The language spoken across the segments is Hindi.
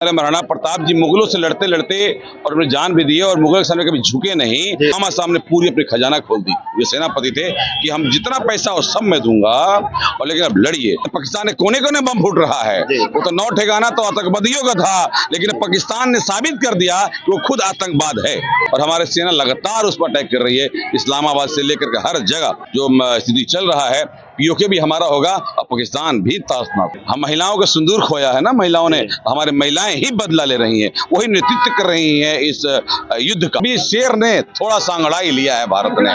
महाराणा प्रताप जी मुगलों से लड़ते लड़ते और अपनी जान भी दी और मुगल के सामने कभी झुके नहीं। हमारे सामने पूरी अपनी खजाना खोल दी। ये सेनापति थे कि हम जितना पैसा हो सब मैं दूंगा, और लेकिन अब लड़िए। पाकिस्तान ने कोने कोने बम फूट रहा है। वो तो 9 ठिकाना तो आतंकवादियों का था, लेकिन पाकिस्तान ने साबित कर दिया कि वो खुद आतंकवाद है। और हमारे सेना लगातार उस पर अटैक कर रही है। इस्लामाबाद से लेकर के हर जगह जो स्थिति चल रहा है, पीओके भी हमारा होगा और पाकिस्तान भी तासनाक। हम महिलाओं का सिंदूर खोया है ना, महिलाओं ने, हमारे महिलाएं ही बदला ले रही हैं, वही नेतृत्व कर रही हैं इस युद्ध का। अभी शेर ने थोड़ा सा अंगड़ाई लिया है, भारत ने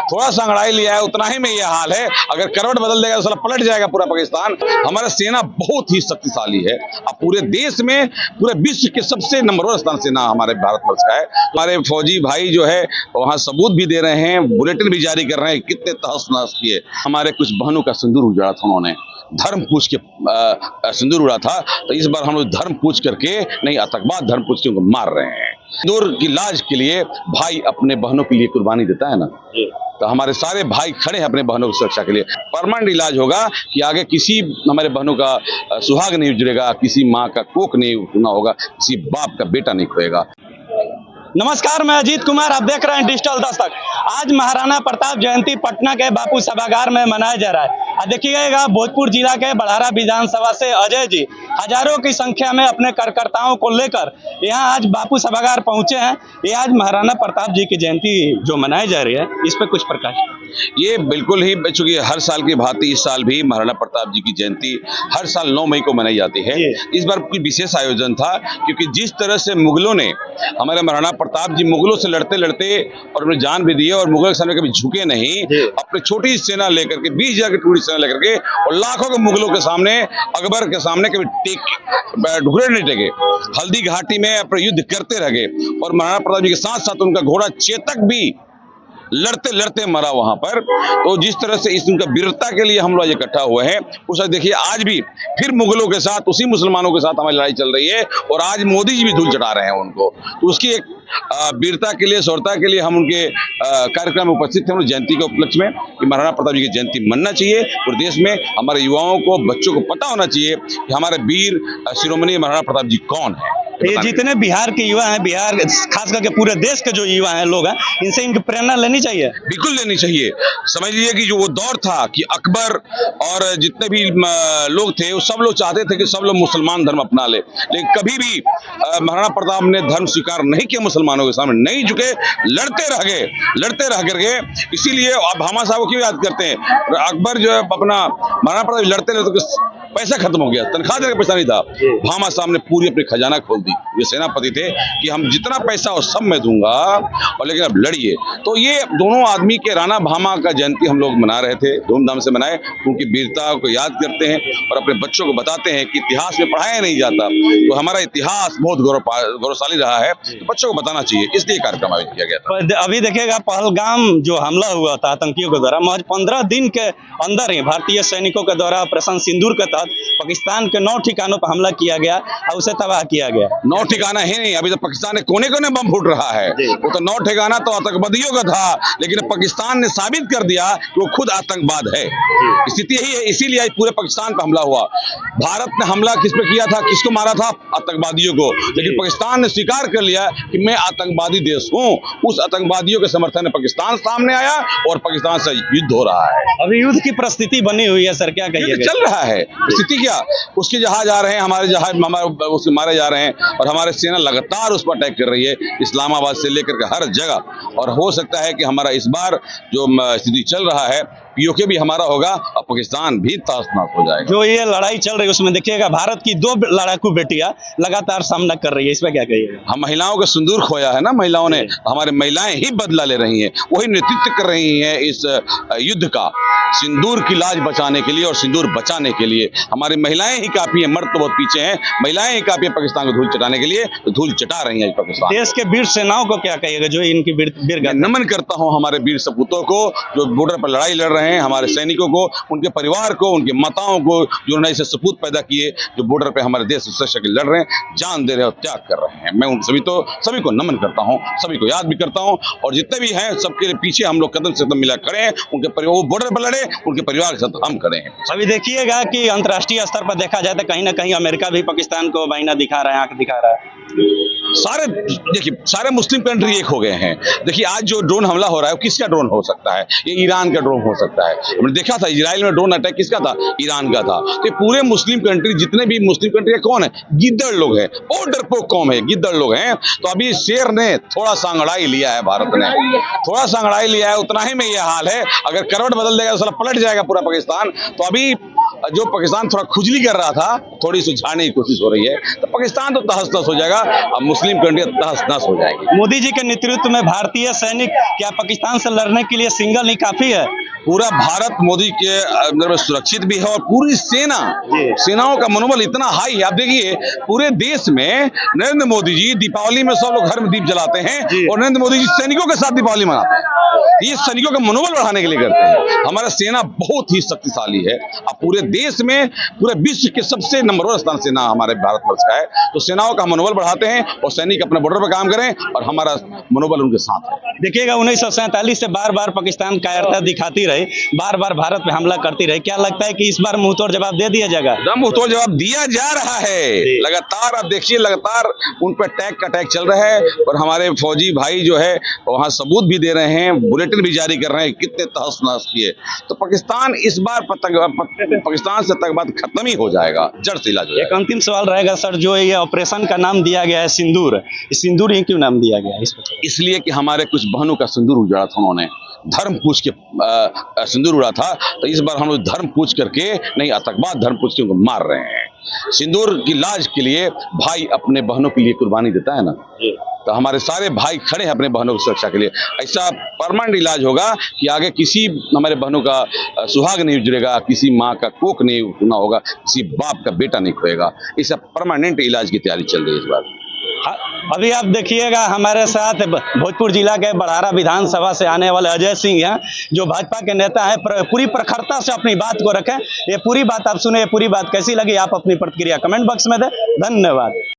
थोड़ा सा अंगड़ाई लिया है, उतना ही में ये हाल है। अगर करवट बदल देगा तो साला पलट जाएगा पूरा पाकिस्तान। हमारा सेना बहुत ही शक्तिशाली है। अब पूरे देश में, पूरे विश्व के सबसे नंबर 1 स्थान सेना हमारे भारतवर्ष का है। हमारे फौजी भाई जो है वहाँ सबूत भी दे रहे हैं, बुलेटिन भी जारी कर रहे हैं कितने तहस नहस किए। हमारे कुछ बहनों का सिंदूर उजाड़ा था, उन्होंने धर्म पूछ के सिंदूर उड़ा था। तो इस बार हम लोग धर्म पूछ करके नहीं, आतंकवाद धर्म पूछ के उनको मार रहे हैं। सिंदूर की लाज के लिए भाई अपने बहनों के लिए कुर्बानी देता है ना, तो हमारे सारे भाई खड़े हैं अपने बहनों की सुरक्षा के लिए। परमानेंट इलाज होगा कि आगे किसी हमारे बहनों का सुहाग नहीं उजड़ेगा, किसी माँ का कोख नहीं उठना होगा, किसी बाप का बेटा नहीं खोएगा। नमस्कार, मैं अजीत कुमार, आप देख रहे हैं डिजिटल दस्तक। आज महाराणा प्रताप जयंती पटना के बापू सभागार में मनाया जा रहा है। देखिएगा, भोजपुर जिला के बड़ारा विधानसभा से अजय जी हजारों की संख्या में अपने कार्यकर्ताओं को लेकर यहाँ आज बापू सभागार पहुंचे हैं। ये आज महाराणा प्रताप जी की जयंती जो मनाई जा रही है, इस पर कुछ प्रकाश। ये बिल्कुल ही, चूंकि हर साल की भांति इस साल भी महाराणा प्रताप जी की जयंती हर साल 9 मई को मनाई जाती है। इस बार कोई विशेष आयोजन था, क्योंकि जिस तरह से मुगलों ने, हमारे महाराणा प्रताप जी मुगलों से लड़ते लड़ते और अपनी जान भी दी और मुगल के सामने कभी झुके नहीं। अपनी छोटी सेना लेकर के, 20,000 की टूरी सेना लेकर के, और लाखों के मुगलों के सामने, अकबर के सामने कभी ढुकरे नहीं टेके, हल्दी घाटी में अपने युद्ध करते रह गए। और महाराणा प्रताप जी के साथ साथ उनका घोड़ा चेतक भी लड़ते लड़ते मरा वहां पर। तो जिस तरह से इस उनका वीरता के लिए हम लोग इकट्ठा हुए हैं, उस देखिए आज भी फिर मुगलों के साथ, उसी मुसलमानों के साथ हमारी लड़ाई चल रही है, और आज मोदी जी भी धूल चढ़ा रहे हैं उनको। तो उसकी एक वीरता के लिए, शौर्यता के लिए हम उनके कार्यक्रम में उपस्थित थे। जयंती के उपलक्ष्य में कि महाराणा प्रताप जी की जयंती मनना चाहिए। पूरे देश में हमारे युवाओं को, बच्चों को पता होना चाहिए कि हमारे वीर शिरोमणि महाराणा प्रताप जी कौन है। ये जितने बिहार के युवा हैं, बिहार खास करके पूरे देश के जो युवा हैं, लोग हैं, इनसे इनकी प्रेरणा लेनी चाहिए। बिल्कुल लेनी चाहिए। समझ लीजिए कि जो वो दौर था कि अकबर और जितने भी लोग थे, वो सब लोग चाहते थे कि सब लोग मुसलमान धर्म अपना ले, लेकिन कभी भी महाराणा प्रताप ने धर्म स्वीकार नहीं किया, मुसलमानों के सामने नहीं झुके, लड़ते रह गए। इसीलिए अब भामा साहब को क्यों याद करते हैं? अकबर जो है अपना, महाराणा प्रताप लड़ते लड़ते पैसा खत्म हो गया, तनख्वाह देने का पैसा नहीं था। भामा साहब ने पूरी अपनी खजाना खोल दी। ये सेनापति थे कि हम जितना पैसा हो सब मैं दूंगा, और लेकिन अब लड़िए। तो ये दोनों आदमी के, राणा भामा का जयंती हम लोग मना रहे थे, धूमधाम से मनाए। उनकी वीरता को याद करते हैं और अपने बच्चों को बताते हैं कि इतिहास में पढ़ाया नहीं जाता, तो हमारा इतिहास बहुत गौरवशाली रहा है, तो बच्चों को बताना चाहिए। इसलिए कार्यक्रम आयोजित किया गया था। अभी देखिएगा, पहलगाम जो हमला हुआ था आतंकियों के द्वारा, महज 15 दिन के अंदर ही भारतीय सैनिकों के द्वारा ऑपरेशन सिंदूर के तहत पाकिस्तान के 9 ठिकानों पर हमला किया गया और उसे तबाह किया गया। 9 ठिकाना ही नहीं, अभी तो पाकिस्तान ने कोने कोने बम फूट रहा है। वो तो 9 ठिकाना तो आतंकवादियों का था, लेकिन पाकिस्तान ने साबित कर दिया कि वो खुद आतंकवाद है। स्थिति यही है, इसीलिए आज पूरे पाकिस्तान पर हमला हुआ। भारत ने हमला किस पे किया था, किसको मारा था? आतंकवादियों को। लेकिन पाकिस्तान ने स्वीकार कर लिया कि मैं आतंकवादी देश हूँ। उस आतंकवादियों के समर्थन में पाकिस्तान सामने आया और पाकिस्तान से युद्ध हो रहा है। अभी युद्ध की परिस्थिति बनी हुई है सर, क्या कहिए? चल रहा है। स्थिति क्या, उसके जहाज आ रहे हैं, हमारे जहाज उसके मारे जा रहे हैं, और हमारे सेना लगातार उस पर अटैक कर रही है, इस्लामाबाद से लेकर के हर जगह। और हो सकता है कि हमारा इस बार जो स्थिति चल रहा है, पीओके भी हमारा होगा और पाकिस्तान भी तासनाक हो जाएगा। जो ये लड़ाई चल रही है, उसमें देखिएगा भारत की 2 लड़ाकू बेटियां लगातार सामना कर रही है, इस पर क्या कहिएगा? हम महिलाओं का सिंदूर खोया है ना, महिलाओं ने, हमारे महिलाएं ही बदला ले रही हैं, वही नेतृत्व कर रही हैं इस युद्ध का। सिंदूर की लाज बचाने के लिए और सिंदूर बचाने के लिए हमारी महिलाएं ही काफी है। मर्द तो बहुत पीछे हैं, महिलाएं ही काफी है पाकिस्तान को धूल चटाने के लिए, तो धूल चटा रही है पाकिस्तान। देश के वीर सेनाओं को क्या कहिएगा जो इनकी वीर? नमन करता हूं हमारे वीर सपूतों को, जो बॉर्डर पर लड़ाई लड़ रहे हैं, रहे हैं हमारे सैनिकों को, उनके परिवार को, उनके माताओं को, जो उन्होंने ऐसे सपूत पैदा किए, जो बॉर्डर पे हमारे देश सुरक्षा के लड़ रहे हैं, जान दे रहे हैं और त्याग कर रहे हैं। मैं उन सभी को नमन करता हूँ, सभी को याद भी करता हूँ, और जितने भी हैं सबके पीछे हम लोग कदम से कदम मिला खड़े हैं। उनके परिवार, वो बॉर्डर पर लड़े, उनके परिवार के साथ हम खड़े हैं। अभी देखिएगा कि अंतर्राष्ट्रीय स्तर पर देखा जाए तो कहीं ना कहीं अमेरिका भी पाकिस्तान को बाइना दिखा रहा है, आंख दिखा रहा है। सारे मुस्लिम कंट्री एक हो गए हैं। देखिए आज जो ड्रोन हमला हो रहा है वो किसका ड्रोन हो सकता है? ये ईरान का ड्रोन हो सकता है। हमने देखा था इजराइल में ड्रोन अटैक किसका था? ईरान का था। तो पूरे मुस्लिम कंट्री, जितने भी मुस्लिम कंट्री है, कौन है? गिद्दड़ लोग हैं, बहुत डरपोक कौम है, गिद्दड़ लोग हैं। तो अभी शेर ने थोड़ा सा अंगड़ाई लिया है, भारत ने थोड़ा सा अंगड़ाई लिया है, उतना ही में ये हाल है। अगर करवट बदल देगा तो साला पलट जाएगा पूरा पाकिस्तान। तो अभी जो पाकिस्तान थोड़ा खुजली कर रहा था, थोड़ी सुझाने की कोशिश हो रही है, तो पाकिस्तान तो तहस नहस हो जाएगा, अब मुस्लिम कंट्री तहस नहस हो जाएगी। मोदी जी के नेतृत्व में भारतीय सैनिक क्या पाकिस्तान से लड़ने के लिए सिंगल ही काफी है? पूरा भारत मोदी के अंदर में सुरक्षित भी है, और पूरी सेनाओं का मनोबल इतना हाई है। आप देखिए पूरे देश में नरेंद्र मोदी जी दीपावली में सब लोग घर में दीप जलाते हैं, और नरेंद्र मोदी जी सैनिकों के साथ दीपावली मनाते हैं। ये सैनिकों का मनोबल बढ़ाने के लिए करते हैं। हमारा सेना बहुत ही शक्तिशाली है। अब पूरे देश में, पूरे विश्व के सबसे नंबर 1 स्थान सेना हमारे भारतवर्ष का है। तो सेनाओं का मनोबल बढ़ाते हैं, और सैनिक अपने बॉर्डर पर काम करें, और हमारा मनोबल उनके साथ है। देखिएगा 1947 से बार बार पाकिस्तान कायरता दिखाती रही, बार बार भारत पे हमला करती रही। क्या लगता है कि इस बार मुंहतोड़ जवाब दे दिया जाएगा? मुंहतोड़ जवाब दिया जा रहा है लगातार। आप देखिए लगातार उन पर अटैक चल रहा है, और हमारे फौजी भाई जो है वहां सबूत भी दे रहे हैं, बुलेटिन भी जारी कर रहे हैं कितने तहस नहस किए। तो पाकिस्तान इस बार पाकिस्तान से आतंकवाद खत्म ही हो जाएगा, जड़ से इलाज हो जाएगा। एक अंतिम सवाल रहेगा सर, जो ये ऑपरेशन का नाम दिया गया है सिंदूर, सिंदूर ही क्यों नाम दिया गया है इसको? इसलिए कि हमारे कुछ बहनों का सिंदूर उजाड़ा था, उन्होंने धर्म पूछ के सिंदूर उड़ा था। तो इस बार हम लोग धर्म पूछ करके नहीं, आतंकवाद धर्म पूछ के उनको मार रहे हैं। सिंदूर की लाज के लिए भाई अपने बहनों के लिए कुर्बानी देता है ना, तो हमारे सारे भाई खड़े हैं अपने बहनों की सुरक्षा के लिए। ऐसा परमानेंट इलाज होगा कि आगे किसी हमारे बहनों का सुहाग नहीं उजड़ेगा, किसी माँ का कोख नहीं सुना होगा, किसी बाप का बेटा नहीं खोएगा। ऐसा परमानेंट इलाज की तैयारी चल रही है इस बार। अभी आप देखिएगा हमारे साथ भोजपुर जिला के बड़ारा विधानसभा से आने वाले अजय सिंह हैं, जो भाजपा के नेता हैं। पूरी प्रखरता से अपनी बात को रखें। ये पूरी बात आप सुने, ये पूरी बात कैसी लगी आप अपनी प्रतिक्रिया कमेंट बॉक्स में दें। धन्यवाद।